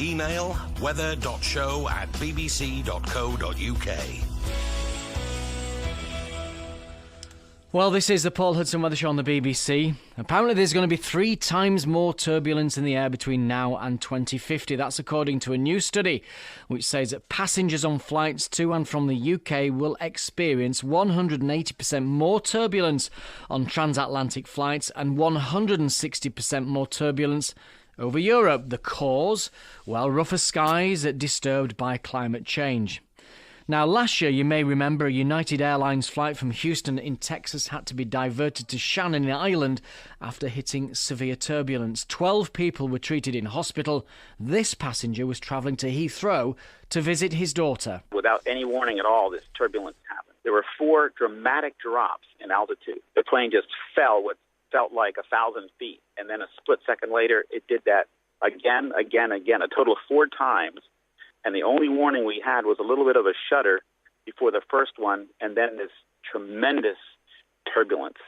Email weather.show@bbc.co.uk. Well, this is the Paul Hudson Weather Show on the BBC. Apparently there's going to be 3 times more turbulence in the air between now and 2050. That's according to a new study which says that passengers on flights to and from the UK will experience 180% more turbulence on transatlantic flights and 160% more turbulence over Europe. The cause? Well, rougher skies disturbed by climate change. Now, last year, you may remember, a United Airlines flight from Houston in Texas had to be diverted to Shannon Island after hitting severe turbulence. 12 people were treated in hospital. This passenger was travelling to Heathrow to visit his daughter. Without any warning at all, this turbulence happened. There were 4 dramatic drops in altitude. The plane just fell what felt like 1,000 feet, and then a split second later, it did that again, a total of 4 times. And the only warning we had was a little bit of a shudder before the first one, and then this tremendous turbulence.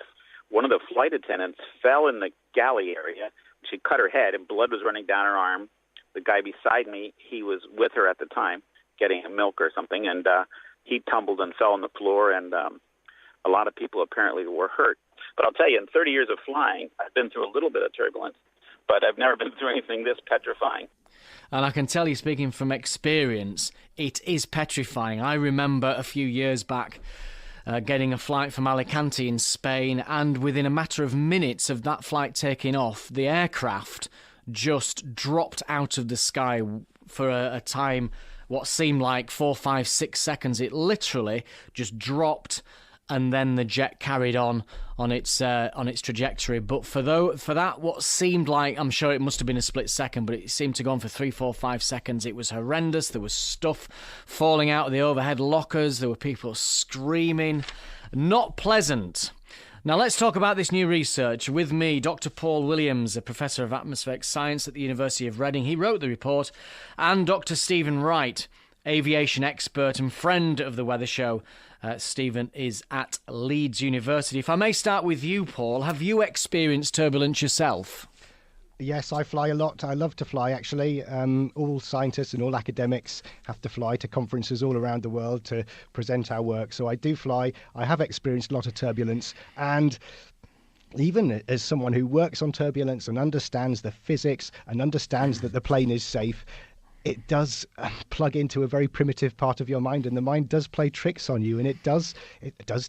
One of the flight attendants fell in the galley area. She cut her head, and blood was running down her arm. The guy beside me, he was with her at the time, getting a milk or something, and he tumbled and fell on the floor, and a lot of people apparently were hurt. But I'll tell you, in 30 years of flying, I've been through a little bit of turbulence, but I've never been through anything this petrifying. And I can tell you, speaking from experience, it is petrifying. I remember a few years back getting a flight from Alicante in Spain, and within a matter of minutes of that flight taking off, the aircraft just dropped out of the sky for a time, what seemed like 4, 5, 6 seconds. It literally just dropped, and then the jet carried on its trajectory. But for that, what seemed like, I'm sure it must have been a split second, but it seemed to go on for 3, 4, 5 seconds. It was horrendous. There was stuff falling out of the overhead lockers. There were people screaming. Not pleasant. Now let's talk about this new research. With me, Dr. Paul Williams, a professor of atmospheric science at the University of Reading. He wrote the report. And Dr. Stephen Wright, aviation expert and friend of the Weather Show. Stephen is at Leeds University. If I may start with you, Paul, have you experienced turbulence yourself? Yes, I fly a lot. I love to fly, actually. All scientists and all academics have to fly to conferences all around the world to present our work. So I do fly. I have experienced a lot of turbulence. And even as someone who works on turbulence and understands the physics and understands that the plane is safe, it does plug into a very primitive part of your mind, and the mind does play tricks on you, and it does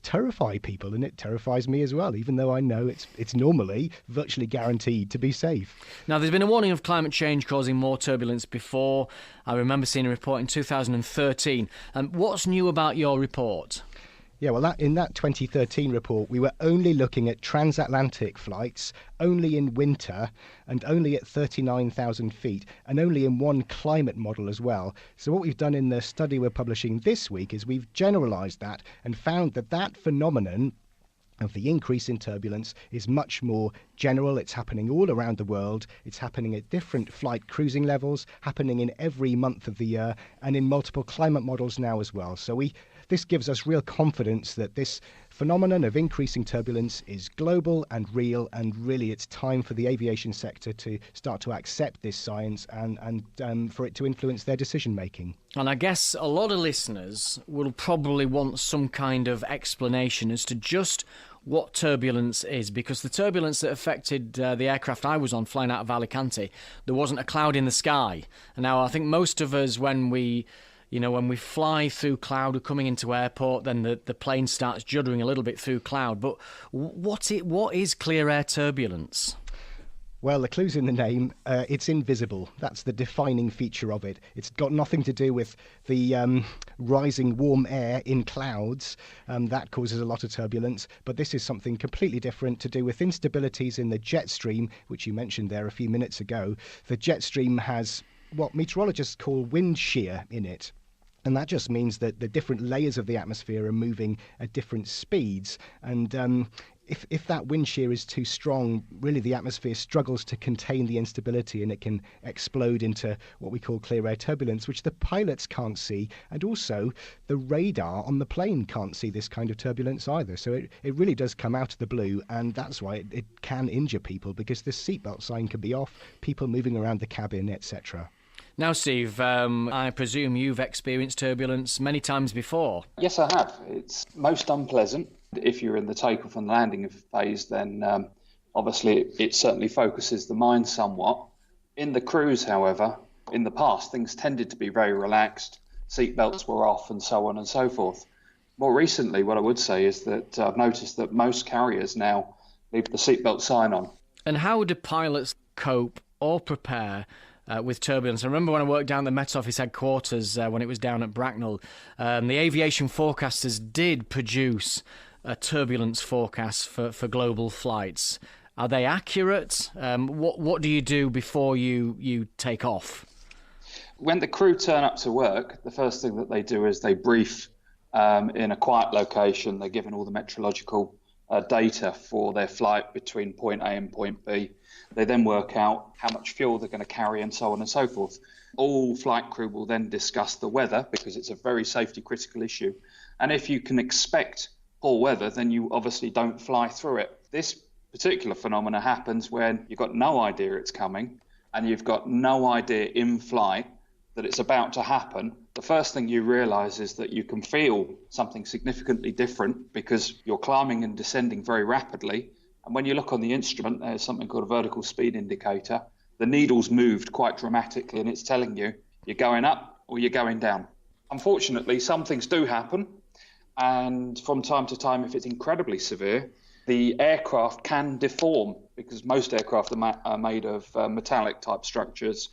terrify people, and it terrifies me as well, even though I know it's normally virtually guaranteed to be safe. Now, there's been a warning of climate change causing more turbulence before. I remember seeing a report in 2013. What's new about your report? Yeah, well, in that 2013 report, we were only looking at transatlantic flights, only in winter, and only at 39,000 feet, and only in one climate model as well. So what we've done in the study we're publishing this week is we've generalised that and found that phenomenon of the increase in turbulence is much more general. It's happening all around the world. It's happening at different flight cruising levels, happening in every month of the year, and in multiple climate models now as well. So this gives us real confidence that this phenomenon of increasing turbulence is global and real, and really it's time for the aviation sector to start to accept this science and for it to influence their decision making. And I guess a lot of listeners will probably want some kind of explanation as to just what turbulence is, because the turbulence that affected the aircraft I was on flying out of Alicante, there wasn't a cloud in the sky. And now I think most of us, when we fly through cloud or coming into airport, then the plane starts juddering a little bit through cloud. But what is clear air turbulence? Well, the clue's in the name. It's invisible. That's the defining feature of it. It's got nothing to do with the rising warm air in clouds. That causes a lot of turbulence. But this is something completely different to do with instabilities in the jet stream, which you mentioned there a few minutes ago. The jet stream has what meteorologists call wind shear in it. And that just means that the different layers of the atmosphere are moving at different speeds. And if that wind shear is too strong, really the atmosphere struggles to contain the instability, and it can explode into what we call clear air turbulence, which the pilots can't see. And also the radar on the plane can't see this kind of turbulence either. So it really does come out of the blue, and that's why it can injure people, because the seatbelt sign can be off, people moving around the cabin, etc. Now, Steve, I presume you've experienced turbulence many times before. Yes, I have. It's most unpleasant. If you're in the takeoff and landing phase, then obviously it certainly focuses the mind somewhat. In the cruise, however, in the past, things tended to be very relaxed. Seatbelts were off and so on and so forth. More recently, what I would say is that I've noticed that most carriers now leave the seatbelt sign on. And how do pilots cope or prepare with turbulence? I remember when I worked down at the Met Office headquarters when it was down at Bracknell, the aviation forecasters did produce a turbulence forecast for global flights. Are they accurate? What do you do before you take off? When the crew turn up to work, the first thing that they do is they brief in a quiet location. They're given all the meteorological data for their flight between point A and point B. They then work out how much fuel they're going to carry and so on and so forth. All flight crew will then discuss the weather because it's a very safety critical issue. And if you can expect poor weather, then you obviously don't fly through it. This particular phenomena happens when you've got no idea it's coming and you've got no idea in flight that it's about to happen. The first thing you realise is that you can feel something significantly different because you're climbing and descending very rapidly. And when you look on the instrument, there's something called a vertical speed indicator. The needle's moved quite dramatically and it's telling you you're going up or you're going down. Unfortunately, some things do happen. And from time to time, if it's incredibly severe, the aircraft can deform because most aircraft are made of metallic type structures.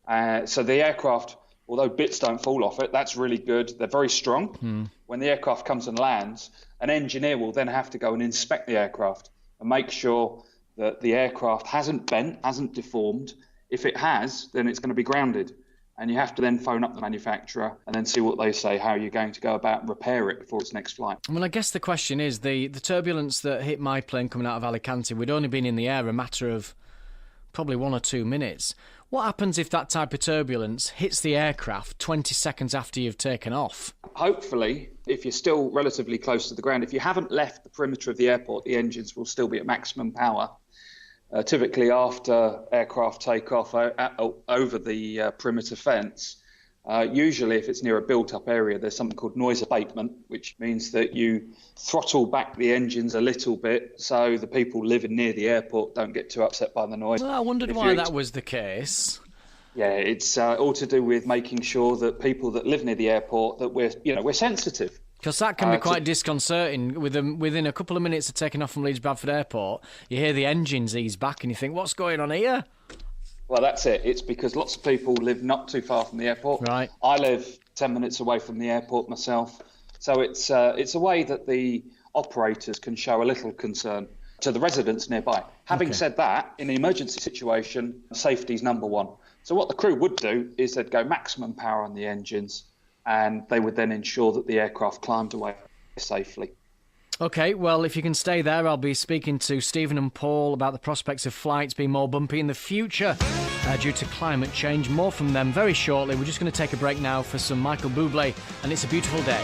So the aircraft, although bits don't fall off it, that's really good. They're very strong. When the aircraft comes and lands, an engineer will then have to go and inspect the aircraft and make sure that the aircraft hasn't bent, hasn't deformed. If it has, then it's going to be grounded. And you have to then phone up the manufacturer and then see what they say, how you're going to go about and repair it before its next flight. Well, I guess the question is, the turbulence that hit my plane coming out of Alicante, we'd only been in the air a matter of probably 1 or 2 minutes. What happens if that type of turbulence hits the aircraft 20 seconds after you've taken off? Hopefully, if you're still relatively close to the ground, if you haven't left the perimeter of the airport, the engines will still be at maximum power. Typically, after aircraft take off over the perimeter fence, usually if it's near a built-up area, there's something called noise abatement, which means that you throttle back the engines a little bit so the people living near the airport don't get too upset by the noise. Well, I wondered why that was the case. Yeah, it's all to do with making sure that people that live near the airport, that we're sensitive. Because that can be quite disconcerting. Within a couple of minutes of taking off from Leeds Bradford Airport, you hear the engines ease back and you think, what's going on here? Well, that's it. It's because lots of people live not too far from the airport. Right. I live 10 minutes away from the airport myself. So it's a way that the operators can show a little concern to the residents nearby. Having said that, in an emergency situation, safety is number one. So what the crew would do is they'd go maximum power on the engines and they would then ensure that the aircraft climbed away safely. OK, well, if you can stay there, I'll be speaking to Stephen and Paul about the prospects of flights being more bumpy in the future due to climate change. More from them very shortly. We're just going to take a break now for some Michael Bublé and It's a Beautiful Day.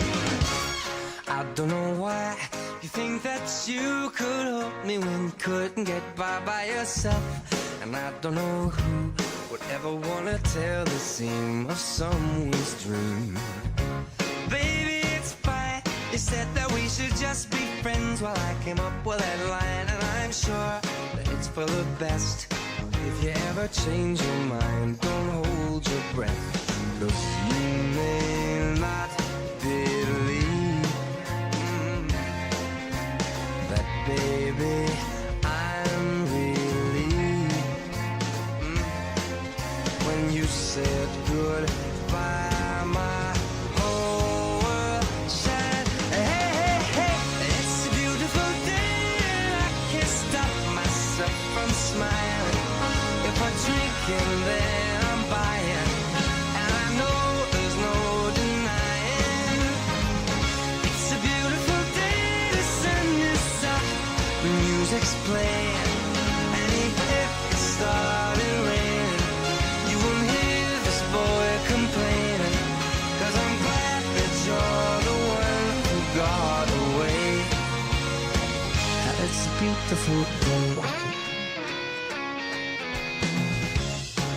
I don't know why you think that you could help me when you couldn't get by yourself. And I don't know who would ever want to tell the seam of someone's dream. Baby, it's fine. You said that we should just be friends while I came up with that line. And I'm sure that it's for the best. If you ever change your mind, don't hold your breath. 'Cause you may not believe that, baby, I'm relieved when you said goodbye. My whole world shined. Hey, hey, hey, it's a beautiful day and I can't stop myself from smiling. If I drink and then I'm buying, and I know there's no denying. It's a beautiful day, the sun is up, the music's playing, and if it started raining, you won't hear this boy complaining. 'Cause I'm glad that you're the one who got away. It's a beautiful day.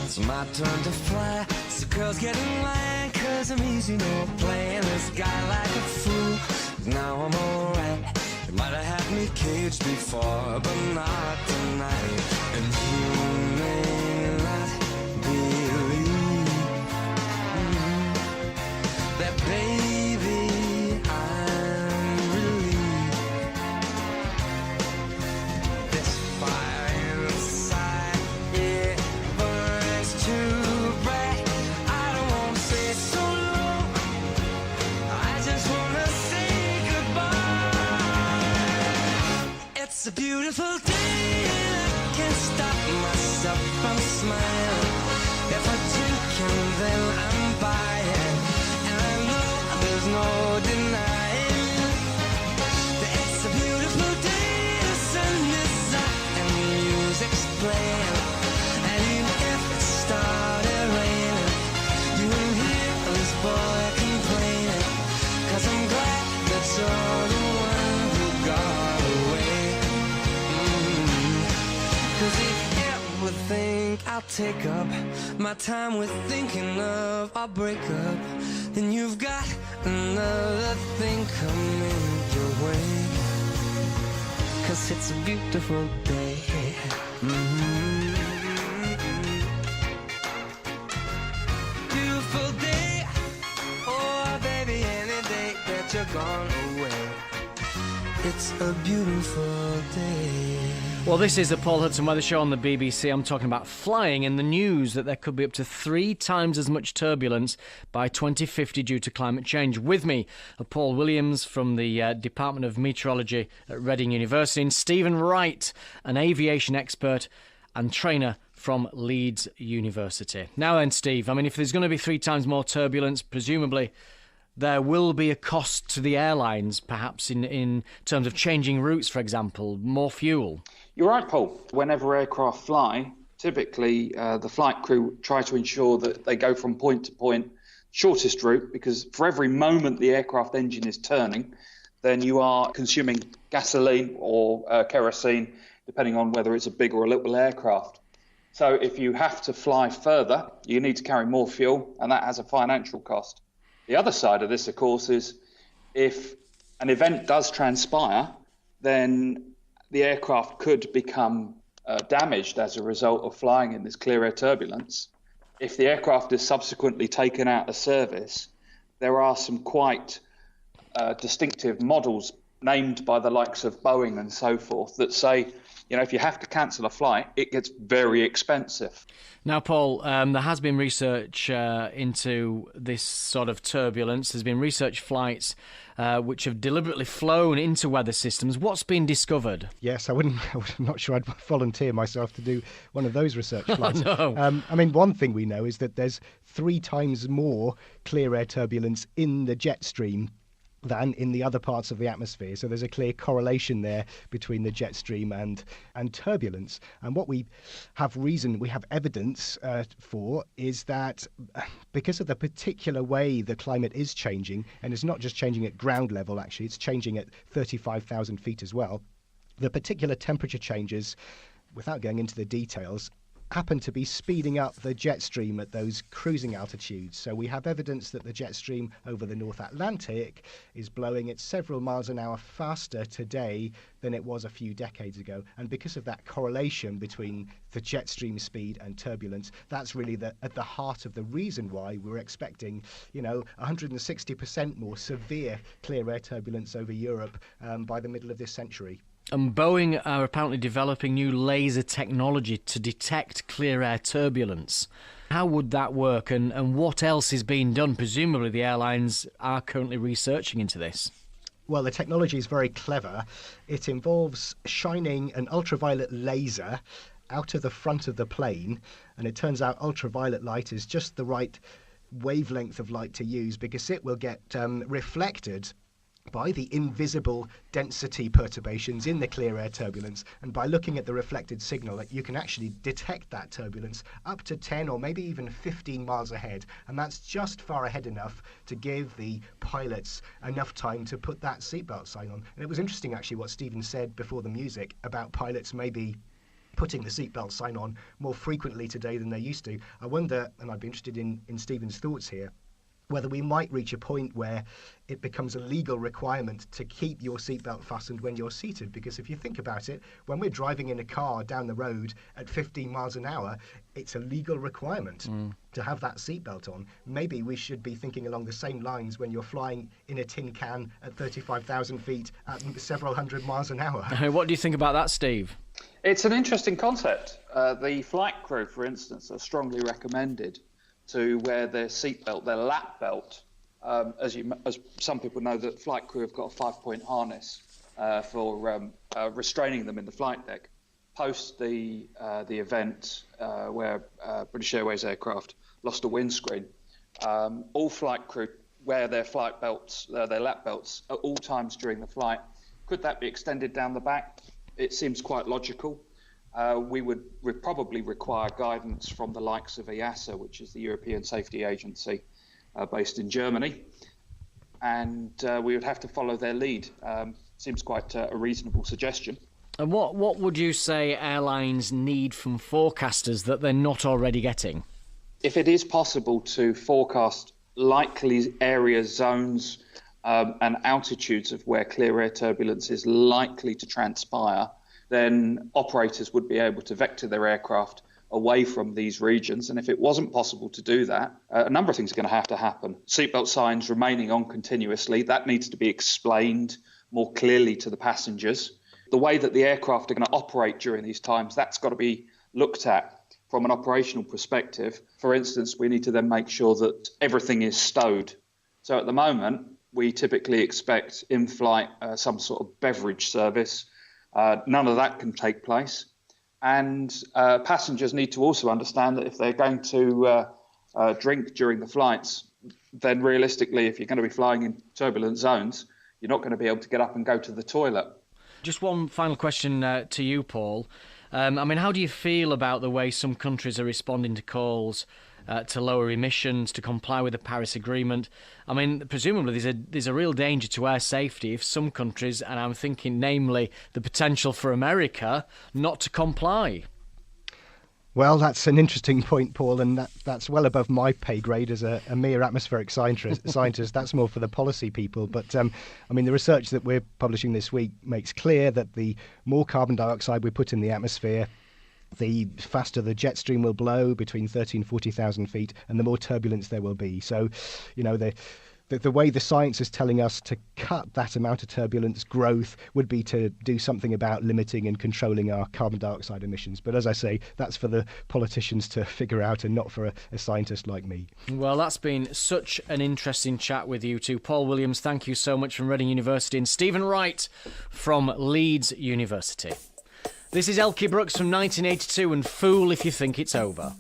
It's my turn to fly, So girls get in line, cause I'm easy, no playing this guy like a fool. Now I'm alright. You might have had me caged before, but not tonight. And you may not believe that, baby, I'm relieved. This fire inside, it burns too bright. I don't want to say so long, I just want to say goodbye. It's a beautiful day, and I can't stop myself from smiling. If I drink and then I'm buying, and I know there's no denying that it's a beautiful day. The sun is up and the music's playing, and even if it started raining, you won't hear this boy complaining, cause I'm glad that you're the one who got away. Cause if you ever think I'll take up my time with thinking of our breakup, then you've got another thing coming your way. Cause it's a beautiful day. Beautiful day. Oh baby, any day that you're gone away, it's a beautiful day. Well, this is the Paul Hudson Weather Show on the BBC. I'm talking about flying and the news that there could be up to 3 times as much turbulence by 2050 due to climate change. With me are Paul Williams from the Department of Meteorology at Reading University and Stephen Wright, an aviation expert and trainer from Leeds University. Now then, Steve, I mean, if there's going to be 3 times more turbulence, presumably there will be a cost to the airlines, perhaps in terms of changing routes, for example, more fuel. You're right, Paul. Whenever aircraft fly, typically the flight crew try to ensure that they go from point to point, shortest route, because for every moment the aircraft engine is turning, then you are consuming gasoline or kerosene, depending on whether it's a big or a little aircraft. So if you have to fly further, you need to carry more fuel, and that has a financial cost. The other side of this, of course, is if an event does transpire, then the aircraft could become damaged as a result of flying in this clear air turbulence. If the aircraft is subsequently taken out of service, there are some quite distinctive models named by the likes of Boeing and so forth that say, you know, if you have to cancel a flight, it gets very expensive. Now, Paul, there has been research into this sort of turbulence. There's been research flights which have deliberately flown into weather systems. What's been discovered? Yes, I'm not sure I'd volunteer myself to do one of those research flights. Oh, no. I mean, one thing we know is that there's 3 times more clear air turbulence in the jet stream than in the other parts of the atmosphere. So there's a clear correlation there between the jet stream and turbulence. And what we have evidence for is that because of the particular way the climate is changing, and it's not just changing at ground level, actually, it's changing at 35,000 feet as well, the particular temperature changes, without going into the details, happen to be speeding up the jet stream at those cruising altitudes. So we have evidence that the jet stream over the North Atlantic is blowing at several miles an hour faster today than it was a few decades ago. And because of that correlation between the jet stream speed and turbulence, that's really at the heart of the reason why we're expecting, 160% more severe clear air turbulence over Europe by the middle of this century. And Boeing are apparently developing new laser technology to detect clear air turbulence. How would that work, and what else is being done? Presumably the airlines are currently researching into this. Well, the technology is very clever. It involves shining an ultraviolet laser out of the front of the plane, and it turns out ultraviolet light is just the right wavelength of light to use because it will get reflected by the invisible density perturbations in the clear air turbulence, and by looking at the reflected signal, you can actually detect that turbulence up to 10 or maybe even 15 miles ahead, and that's just far ahead enough to give the pilots enough time to put that seatbelt sign on. And it was interesting actually what Stephen said before the music about pilots maybe putting the seatbelt sign on more frequently today than they used to. I wonder, and I'd be interested in Stephen's thoughts here, whether we might reach a point where it becomes a legal requirement to keep your seatbelt fastened when you're seated. Because if you think about it, when we're driving in a car down the road at 15 miles an hour, it's a legal requirement to have that seatbelt on. Maybe we should be thinking along the same lines when you're flying in a tin can at 35,000 feet at several hundred miles an hour. What do you think about that, Steve? It's an interesting concept. The flight crew, for instance, are strongly recommended to wear their seatbelt, their lap belt. As some people know, that flight crew have got a 5-point harness for restraining them in the flight deck. Post the event where British Airways aircraft lost a windscreen, all flight crew wear their flight belts, their lap belts, at all times during the flight. Could that be extended down the back? It seems quite logical. We would probably require guidance from the likes of EASA, which is the European Safety Agency based in Germany, and we would have to follow their lead. Seems quite a reasonable suggestion. And what would you say airlines need from forecasters that they're not already getting? If it is possible to forecast likely areas, zones, and altitudes of where clear air turbulence is likely to transpire, then operators would be able to vector their aircraft away from these regions. And if it wasn't possible to do that, a number of things are going to have to happen. Seatbelt signs remaining on continuously, that needs to be explained more clearly to the passengers. The way that the aircraft are going to operate during these times, that's got to be looked at from an operational perspective. For instance, we need to then make sure that everything is stowed. So at the moment, we typically expect in-flight some sort of beverage service. None of that can take place. And passengers need to also understand that if they're going to drink during the flights, then realistically, if you're going to be flying in turbulent zones, you're not going to be able to get up and go to the toilet. Just one final question to you, Paul. How do you feel about the way some countries are responding to calls to lower emissions, to comply with the Paris Agreement? Presumably there's a real danger to air safety if some countries, and I'm thinking namely the potential for America, not to comply. Well, that's an interesting point, Paul, and that's well above my pay grade as a mere atmospheric scientist. That's more for the policy people. But, the research that we're publishing this week makes clear that the more carbon dioxide we put in the atmosphere, the faster the jet stream will blow, between 30 and 40,000 feet, and the more turbulence there will be. So, the way the science is telling us to cut that amount of turbulence growth would be to do something about limiting and controlling our carbon dioxide emissions. But as I say, that's for the politicians to figure out and not for a scientist like me. Well, that's been such an interesting chat with you two. Paul Williams, thank you so much, from Reading University, and Stephen Wright from Leeds University. This is Elkie Brooks from 1982 and Fool If You Think It's Over.